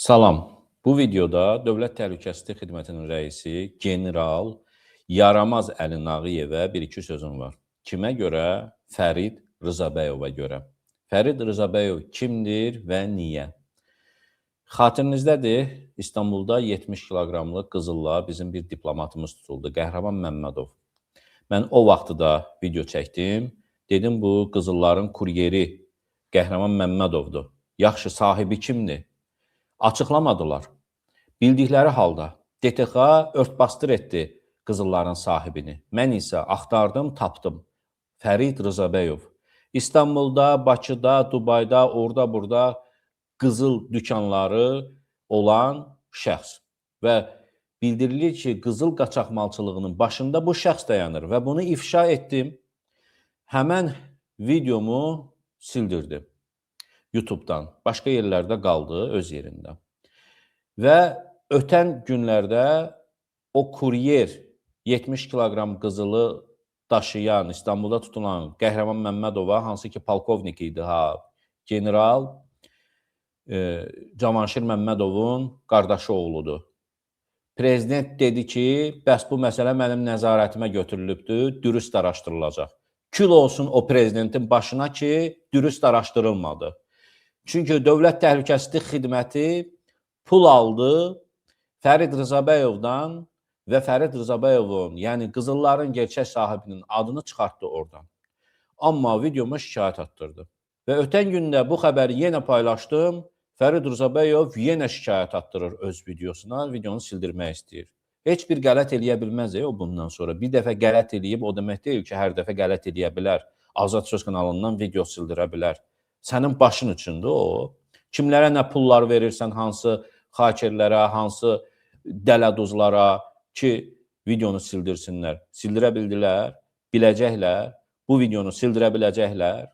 Salam. Bu videoda Dövlət Təhlükəsizlik Xidmətinin rəisi general Yaramaz Əli Nağıyevə bir-iki sözüm var. Kimə görə? Fərid Rızabəyova görə. Fərid Rızabəyov kimdir və niyə? Xatirinizdədir, İstanbulda 70 kiloqramlıq qızılla bizim bir diplomatımız tutuldu, Qəhrəman Məmmədov. Mən o vaxtı da video çəkdim. Dedim, bu qızılların kuryeri Qəhrəman Məmmədovdur. Yaxşı, sahibi kimdir? Açıqlamadılar. Bildikləri halda DTX örtbasdır etdi qızılların sahibini. Mən isə axtardım, tapdım. Fərid Rızabəyov. İstanbulda, Bakıda, Dubayda, orada-burada qızıl dükanları olan şəxs. Və bildirilir ki, qızıl qaçaqmalçılığının başında bu şəxs dayanır və bunu ifşa etdim. Həmən videomu sildirdim. YouTube'dan, başqa yerlərdə qaldı öz yerində. Və ötən günlərdə o kuryer 70 kiloqram qızılı daşıyan, İstanbulda tutulan Qəhrəman Məmmədova, hansı ki polkovnik idi, general Cavanşir Məmmədovun qardaşı oğludur. Prezident dedi ki, bəs bu məsələ mənim nəzarətimə götürülübdür, dürüst araşdırılacaq. Kül olsun o prezidentin başına ki, dürüst araşdırılmadı. Çünki Dövlət Təhlükəsizlik Xidməti pul aldı Fərid Rızabəyovdan və Fərid Rızabəyovun, yəni qızılların gerçək sahibinin adını çıxartdı oradan. Amma videoma şikayət attırdı. Və ötən gündə bu xəbəri yenə paylaşdım. Fərid Rızabəyov yenə şikayət attırır öz videosuna, videonu sildirmək istəyir. Heç bir qələt eləyə bilməz o bundan sonra. Bir dəfə qələt eləyib, o demək deyil ki, hər dəfə qələt eləyə bilər. Azad Söz kanalından video sildirə bilər. Sənin başın üçündür o. Kimlərə nə pullar verirsən, hansı xakerlərə, hansı dələduzlara ki, videonu sildirsinlər. Sildirə bildilər, biləcəklər, bu videonu sildirə biləcəklər.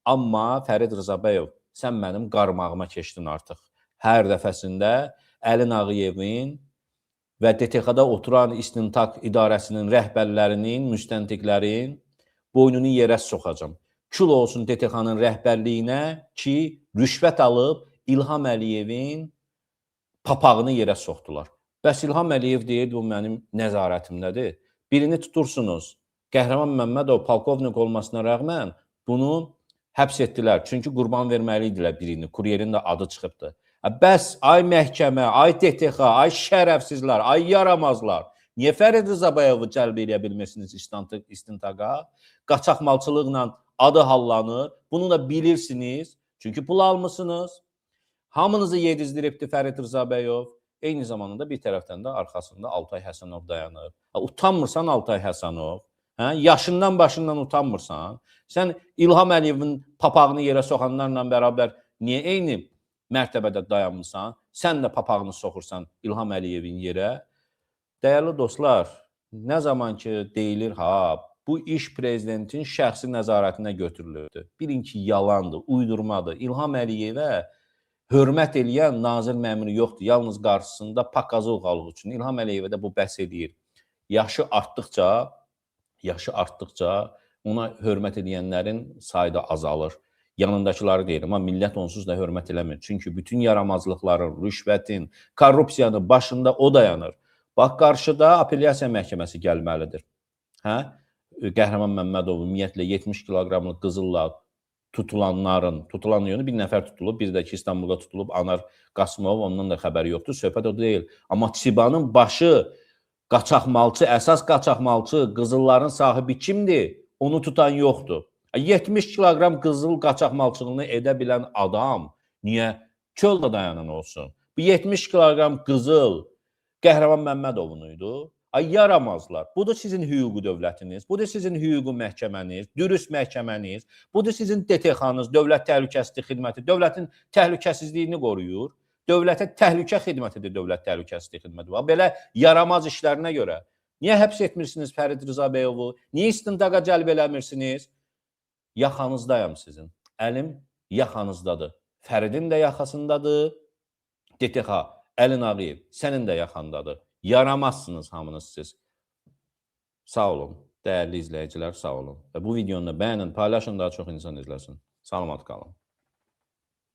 Amma Fərid Rızabəyov, sən mənim qarmağıma keçdin artıq. Hər dəfəsində Əli Nağıyevin və DTX-da oturan İstintaq İdarəsinin rəhbərlərinin, müstəntiqlərin boynunu yerə soxacam. Kül olsun DTX-nın rəhbərliyinə ki, rüşvət alıb İlham Əliyevin papağını yerə soxdular. Bəs İlham Əliyev deyir, bu mənim nəzarətimdədir. Birini tutursunuz, Qəhrəman Məmmədov polkovnik olmasına rəğmən bunu həbs etdilər. Çünki qurban verməliydilər birini, kuryerin də adı çıxıbdır. Bəs ay məhkəmə, ay DTX, ay şərəfsizlər, ay yaramazlar. Niyə Fərid Rızabəyovu cəlb edə bilmirsiniz istintaqa? Qaçaqmalçılıqla adı hallanır. Bunu da bilirsiniz. Çünki pul almışsınız. Hamınızı yedizdiribdi Fərid Rızabəyov. Eyni zamanda bir tərəfdən də arxasında Altay Həsənov dayanır. Utanmırsan Altay Həsənov? Yaşından başından utanmırsan? Sən İlham Əliyevin papağını yerə soxanlarla bərabər niyə eyni mərtəbədə dayanmırsan? Sən də papağını soxursan İlham Əliyevin yerə. Dəyərli dostlar, nə zaman ki deyilir, bu iş prezidentin şəxsi nəzarətinə götürülürdü. Bilin ki, yalandır, uydurmadır. İlham Əliyevə hörmət eləyən nazir məmuru yoxdur. Yalnız qarşısında pakazılğalıq üçün. İlham Əliyevə də bu bəs edir. Yaşı artdıqca ona hörmət edənlərin sayı da azalır. Yanındakıları deyirəm, amma millət onsuz da hörmət eləmir. Çünki bütün yaramazlıqların, rüşvətin, korrupsiyanın başında o dayanır. Bax, qarşıda apellyasiya məhkəməsi gəlməlidir. Qəhrəman Məmmədov ümumiyyətlə 70 kiloqramlıq qızılla tutulan yönü bir nəfər tutulub, bir də ki İstanbulda tutulub Anar Qasımov, ondan da xəbəri yoxdur, söhbət o deyil. Amma Çibanın başı, qaçaqmalçı, əsas qaçaqmalçı, qızılların sahibi kimdir? Onu tutan yoxdur. 70 kiloqram qızıl qaçaqmalçılığını edə bilən adam niyə çöldə dayanan olsun? Bu 70 kiloqram qızıl Qəhrəman Məmmədovun idi. Ay yaramazlar. Budur sizin hüquqi dövlətiniz, budur sizin hüquqi məhkəməniz, dürüst məhkəməniz, budur sizin DTX-nız, Dövlət Təhlükəsizlik Xidməti, dövlətin təhlükəsizliyini qoruyur. Dövlətə təhlükə xidmətidir Dövlət Təhlükəsizlik Xidməti. Belə yaramaz işlərinə görə. Niyə həbs etmirsiniz Fərid Rızabəyovu? Niyə istintaqa cəlb eləmirsiniz? Yaxanızdayam sizin. Əlim yaxanızdadır. Fəridin də yaxasındadır. DTX, Əli Nağıyev, sənin də yaxandadır. Yaramazsınız hamınız siz. Sağ olun. Dəyərli izləyicilər, sağ olun. Və bu videonu da bəyənin, paylaşın, daha çox insan izləsin. Salamat qalın.